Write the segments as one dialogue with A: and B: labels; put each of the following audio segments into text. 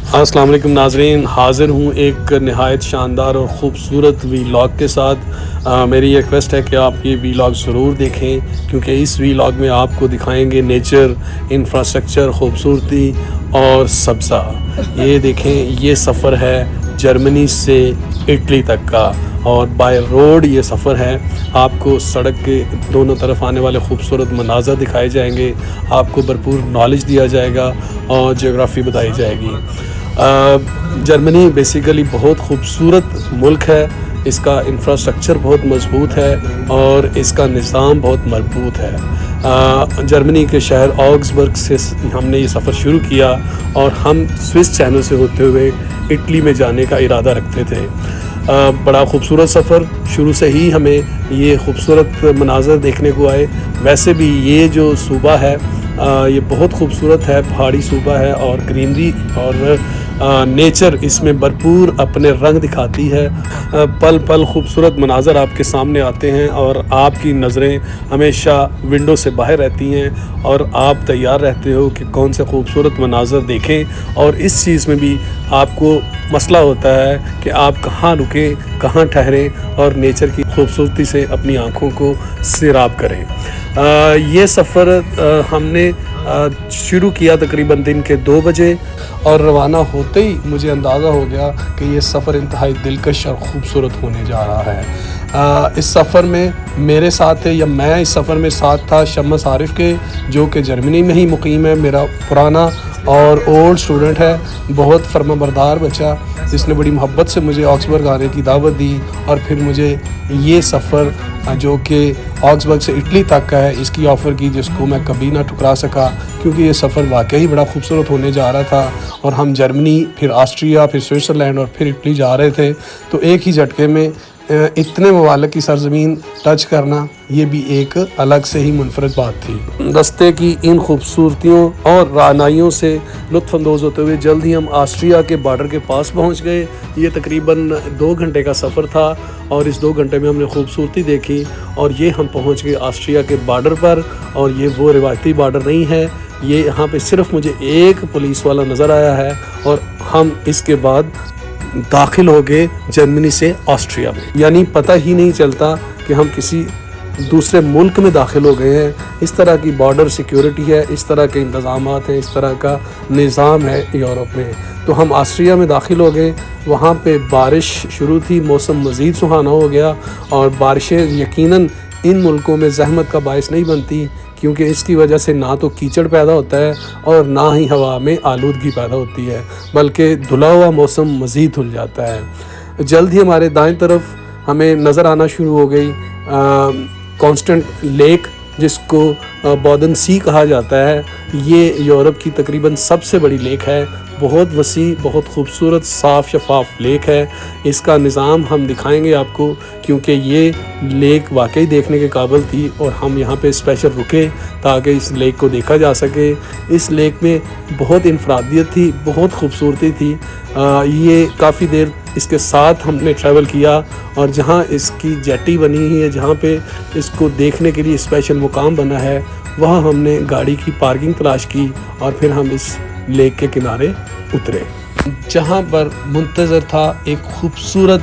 A: السلام علیکم ناظرین، حاضر ہوں ایک نہایت شاندار اور خوبصورت ویلاگ کے ساتھ۔ میری ریکویسٹ ہے کہ آپ یہ ویلاگ ضرور دیکھیں، کیونکہ اس ویلاگ میں آپ کو دکھائیں گے نیچر، انفراسٹرکچر، خوبصورتی اور سبزہ۔ یہ دیکھیں، یہ سفر ہے جرمنی سے اٹلی تک کا، اور بائی روڈ یہ سفر ہے۔ آپ کو سڑک کے دونوں طرف آنے والے خوبصورت مناظر دکھائے جائیں گے، آپ کو بھرپور نالج دیا جائے گا اور جغرافی بتائی جائے گی۔ جرمنی بیسیکلی بہت خوبصورت ملک ہے، اس کا انفراسٹرکچر بہت مضبوط ہے اور اس کا نظام بہت مربوط ہے۔ جرمنی کے شہر آگسبرگ سے ہم نے یہ سفر شروع کیا اور ہم سوئس چینل سے ہوتے ہوئے اٹلی میں جانے کا ارادہ رکھتے تھے۔ بڑا خوبصورت سفر، شروع سے ہی ہمیں یہ خوبصورت مناظر دیکھنے کو آئے۔ ویسے بھی یہ جو صوبہ ہے یہ بہت خوبصورت ہے، پہاڑی صوبہ ہے اور گرینری اور نیچر اس میں بھرپور اپنے رنگ دکھاتی ہے۔ پل پل خوبصورت مناظر آپ کے سامنے آتے ہیں اور آپ کی نظریں ہمیشہ ونڈو سے باہر رہتی ہیں اور آپ تیار رہتے ہو کہ کون سے خوبصورت مناظر دیکھیں، اور اس چیز میں بھی آپ کو مسئلہ ہوتا ہے کہ آپ کہاں رکیں، کہاں ٹھہریں اور نیچر کی خوبصورتی سے اپنی آنکھوں کو سیراب کریں۔ یہ سفر ہم نے شروع کیا تقریباً دن کے 2 بجے، اور روانہ ہوتے ہی مجھے اندازہ ہو گیا کہ یہ سفر انتہائی دلکش اور خوبصورت ہونے جا رہا ہے۔ اس سفر میں میرے ساتھ تھے، یا میں اس سفر میں ساتھ تھا شمس عارف کے، جو کہ جرمنی میں ہی مقیم ہے، میرا پرانا اور اولڈ اسٹوڈنٹ ہے، بہت فرما بردار بچہ، جس نے بڑی محبت سے مجھے آگسبرگ آنے کی دعوت دی، اور پھر مجھے یہ سفر جو کہ آگسبرگ سے اٹلی تک کا ہے اس کی آفر کی، جس کو میں کبھی نہ ٹھکرا سکا، کیونکہ یہ سفر واقعی بڑا خوبصورت ہونے جا رہا تھا، اور ہم جرمنی، پھر آسٹریا، پھر سوئٹزرلینڈ اور پھر اٹلی جا رہے تھے۔ تو ایک ہی جھٹکے میں اتنے ممالک کی سرزمین ٹچ کرنا، یہ بھی ایک الگ سے ہی منفرد بات تھی۔ رستے کی ان خوبصورتیوں اور رعنائیوں سے لطف اندوز ہوتے ہوئے جلد ہی ہم آسٹریا کے بارڈر کے پاس پہنچ گئے۔ یہ تقریباً 2 گھنٹے کا سفر تھا، اور اس 2 گھنٹے میں ہم نے خوبصورتی دیکھی، اور یہ ہم پہنچ گئے آسٹریا کے بارڈر پر۔ اور یہ وہ روایتی بارڈر نہیں ہے، یہ یہاں پہ صرف مجھے ایک پولیس والا نظر آیا ہے، اور ہم اس کے بعد داخل ہو گئے جرمنی سے آسٹریا میں، یعنی پتہ ہی نہیں چلتا کہ ہم کسی دوسرے ملک میں داخل ہو گئے ہیں۔ اس طرح کی بارڈر سیکیورٹی ہے، اس طرح کے انتظامات ہیں، اس طرح کا نظام ہے یورپ میں۔ تو ہم آسٹریا میں داخل ہو گئے، وہاں پہ بارش شروع تھی، موسم مزید سہانا ہو گیا، اور بارشیں یقیناً ان ملکوں میں زحمت کا باعث نہیں بنتی، کیونکہ اس کی وجہ سے نہ تو کیچڑ پیدا ہوتا ہے اور نہ ہی ہوا میں آلودگی پیدا ہوتی ہے، بلکہ دھلا ہوا موسم مزید دھل جاتا ہے۔ جلد ہی ہمارے دائیں طرف ہمیں نظر آنا شروع ہو گئی کانسٹنٹ لیک، جس کو بودن سی کہا جاتا ہے۔ یہ یورپ کی تقریباً سب سے بڑی لیک ہے، بہت وسیع، بہت خوبصورت، صاف شفاف لیک ہے۔ اس کا نظام ہم دکھائیں گے آپ کو، کیونکہ یہ لیک واقعی دیکھنے کے قابل تھی، اور ہم یہاں پہ اسپیشل رکے تاکہ اس لیک کو دیکھا جا سکے۔ اس لیک میں بہت انفرادیت تھی، بہت خوبصورتی تھی۔ یہ کافی دیر اس کے ساتھ ہم نے ٹریول کیا، اور جہاں اس کی جیٹی بنی ہوئی ہے، جہاں پہ اس کو دیکھنے کے لیے اسپیشل مقام بنا ہے، وہاں ہم نے گاڑی کی پارکنگ تلاش کی، اور پھر ہم اس لیک کے کنارے اترے، جہاں پر منتظر تھا ایک خوبصورت،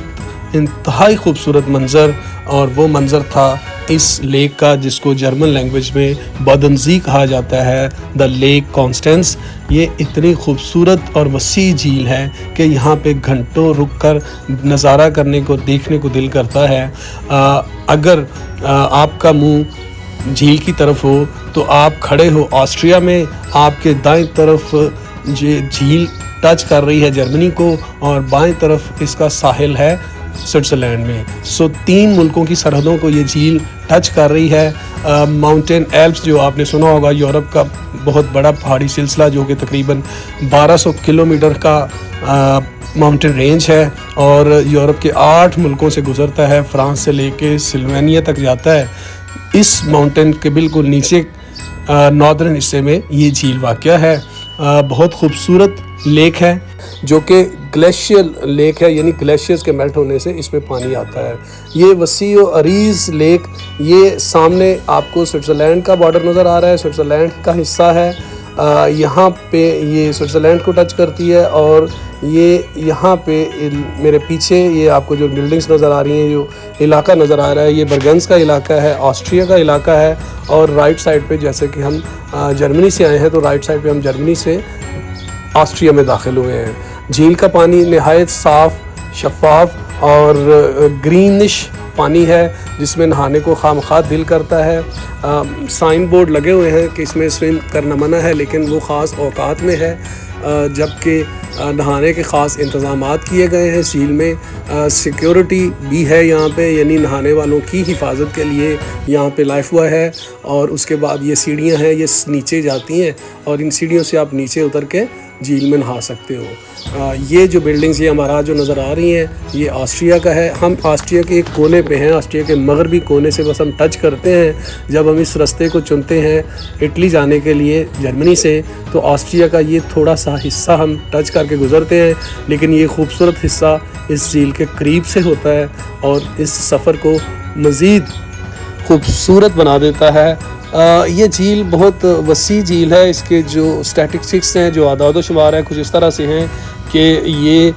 A: انتہائی خوبصورت منظر، اور وہ منظر تھا اس لیک کا، جس کو جرمن لینگویج میں بودنزی کہا جاتا ہے، دا لیک کانسٹینس۔ یہ اتنی خوبصورت اور وسیع جھیل ہے کہ یہاں پہ گھنٹوں رک کر نظارہ کرنے کو، دیکھنے کو دل کرتا ہے۔ اگر آپ کا منہ جھیل کی طرف ہو تو آپ کھڑے ہو آسٹریا میں، آپ کے دائیں طرف یہ جھیل ٹچ کر رہی ہے جرمنی کو، اور بائیں طرف اس کا ساحل ہے سوئٹزرلینڈ میں۔ 3 ملکوں کی سرحدوں کو یہ جھیل ٹچ کر رہی ہے۔ ماؤنٹین ایلپس، جو آپ نے سنا ہوگا، یورپ کا بہت بڑا پہاڑی سلسلہ، جو کہ تقریباً 1200 کلومیٹر کا ماؤنٹین رینج ہے، اور یورپ کے 8 ملکوں سے گزرتا ہے، فرانس سے لے کے سلوینیا تک جاتا ہے۔ اس ماؤنٹین کے بالکل نیچے ناردرن حصے میں یہ جھیل واقع ہے۔ بہت خوبصورت لیک ہے، جو کہ گلیشیئر لیک ہے، یعنی گلیشیئرز کے میلٹ ہونے سے اس میں پانی آتا ہے۔ یہ وسیع و عریض لیک، یہ سامنے آپ کو سوئٹزرلینڈ کا بارڈر نظر آ رہا ہے، سوئٹزرلینڈ کا حصہ ہے، یہاں پہ یہ سوئٹزرلینڈ کو ٹچ کرتی ہے، اور یہ یہاں پہ میرے پیچھے یہ آپ کو جو بلڈنگز نظر آ رہی ہیں، جو علاقہ نظر آ رہا ہے، یہ برگنز کا علاقہ ہے، آسٹریا کا علاقہ ہے، اور رائٹ سائڈ پہ جیسے کہ ہم جرمنی سے آئے ہیں تو رائٹ سائڈ پہ ہم جرمنی سے آسٹریا میں داخل ہوئے ہیں۔ جھیل کا پانی نہایت صاف، شفاف اور گرینش پانی ہے، جس میں نہانے کو خواہ دل کرتا ہے۔ سائن بورڈ لگے ہوئے ہیں کہ اس میں سوئم کرنا منع ہے، لیکن وہ خاص اوقات میں ہے، جبکہ نہانے کے خاص انتظامات کیے گئے ہیں جھیل میں۔ سیکیورٹی بھی ہے یہاں پہ، یعنی نہانے والوں کی حفاظت کے لیے یہاں پہ لائف بوائے ہے، اور اس کے بعد یہ سیڑھیاں ہیں، یہ نیچے جاتی ہیں، اور ان سیڑھیوں سے آپ نیچے اتر کے جھیل میں نہا سکتے ہو۔ یہ جو بلڈنگز یہ ہمارا جو نظر آ رہی ہیں، یہ آسٹریا کا ہے۔ ہم آسٹریا کے ایک کونے پہ ہیں، آسٹریا کے مغربی کونے سے بس ہم ٹچ کرتے ہیں۔ جب ہم اس رستے کو چنتے ہیں اٹلی جانے کے لیے جرمنی سے، تو آسٹریا کا یہ تھوڑا سا حصہ ہم ٹچ کر کے گزرتے ہیں، لیکن یہ خوبصورت حصہ اس جھیل کے قریب سے ہوتا ہے، اور اس سفر کو مزید خوبصورت بنا دیتا ہے۔ یہ جھیل بہت وسیع جھیل ہے۔ اس کے جو اسٹیٹسٹکس ہیں، جو اعداد و شمار ہیں، کچھ اس طرح سے ہیں کہ یہ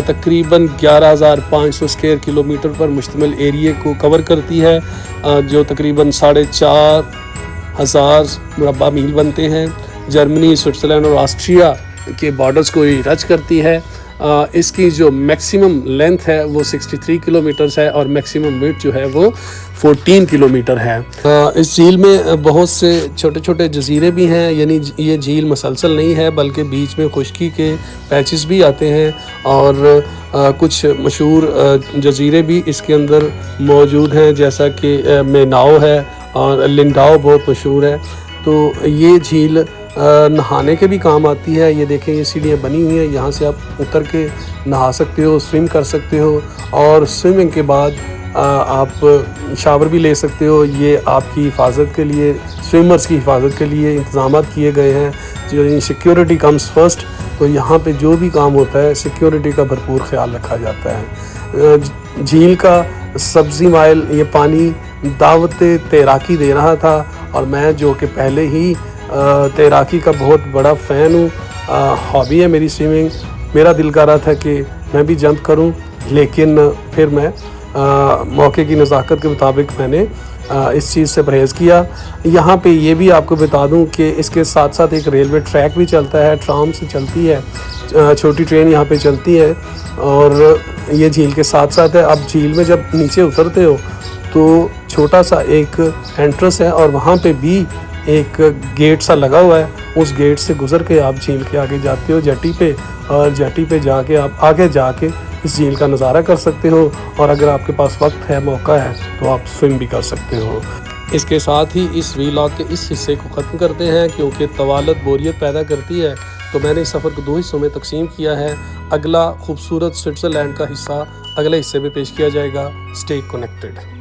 A: تقریباً 11,500 اسکوائر کلومیٹر پر مشتمل ایریے کو کور کرتی ہے، جو تقریباً 4,500 مربع میل بنتے ہیں۔ جرمنی، سوئٹزرلینڈ اور آسٹریا کے بارڈرز کو یہ ٹچ کرتی ہے۔ اس کی جو میکسیمم لینتھ ہے وہ 63 کلومیٹرز ہے، اور میکسیمم ویڈتھ جو ہے وہ 14 کلومیٹر ہے۔ اس جھیل میں بہت سے چھوٹے چھوٹے جزیرے بھی ہیں، یعنی یہ جھیل مسلسل نہیں ہے، بلکہ بیچ میں خشکی کے پیچز بھی آتے ہیں، اور کچھ مشہور جزیرے بھی اس کے اندر موجود ہیں، جیسا کہ میناؤ ہے، اور لنڈاؤ بہت مشہور ہے۔ تو یہ جھیل نہانے کے بھی کام آتی ہے۔ یہ دیکھیں، یہ سیڑھیاں بنی ہوئی ہیں، یہاں سے آپ اتر کے نہا سکتے ہو، سوئم کر سکتے ہو، اور سوئمنگ کے بعد آپ شاور بھی لے سکتے ہو۔ یہ آپ کی حفاظت کے لیے، سوئمرز کی حفاظت کے لیے انتظامات کیے گئے ہیں، جو سیکیورٹی کمز فرسٹ، تو یہاں پہ جو بھی کام ہوتا ہے سیکیورٹی کا بھرپور خیال رکھا جاتا ہے۔ جھیل کا سبزی مائل یہ پانی دعوت تیراکی دے رہا تھا، اور میں جو کہ پہلے ہی تیراکی کا بہت بڑا فین ہوں، ہابی ہے میری سوئمنگ، میرا دل کر رہا تھا کہ میں بھی جمپ کروں، لیکن پھر میں موقع کی نزاکت کے مطابق میں نے اس چیز سے پرہیز کیا۔ یہاں پہ یہ بھی آپ کو بتا دوں کہ اس کے ساتھ ساتھ ایک ریلوے ٹریک بھی چلتا ہے، ٹرام سے چلتی ہے، چھوٹی ٹرین یہاں پہ چلتی ہے، اور یہ جھیل کے ساتھ ساتھ ہے۔ اب جھیل میں جب نیچے اترتے ہو تو چھوٹا سا ایک انٹرنس ہے، اور وہاں پہ بھی ایک گیٹ سا لگا ہوا ہے، اس گیٹ سے گزر کے آپ جھیل کے آگے جاتے ہو جیٹی پہ، اور جیٹی پہ جا کے آپ آگے جا کے اس جھیل کا نظارہ کر سکتے ہو، اور اگر آپ کے پاس وقت ہے، موقع ہے، تو آپ سوئم بھی کر سکتے ہو۔ اس کے ساتھ ہی اس ویلاگ کے اس حصے کو ختم کرتے ہیں، کیونکہ طوالت بوریت پیدا کرتی ہے، تو میں نے اس سفر کو 2 حصوں میں تقسیم کیا ہے۔ اگلا خوبصورت سوئٹزرلینڈ کا حصہ اگلے حصے میں پیش کیا جائے گا۔ Stay connected.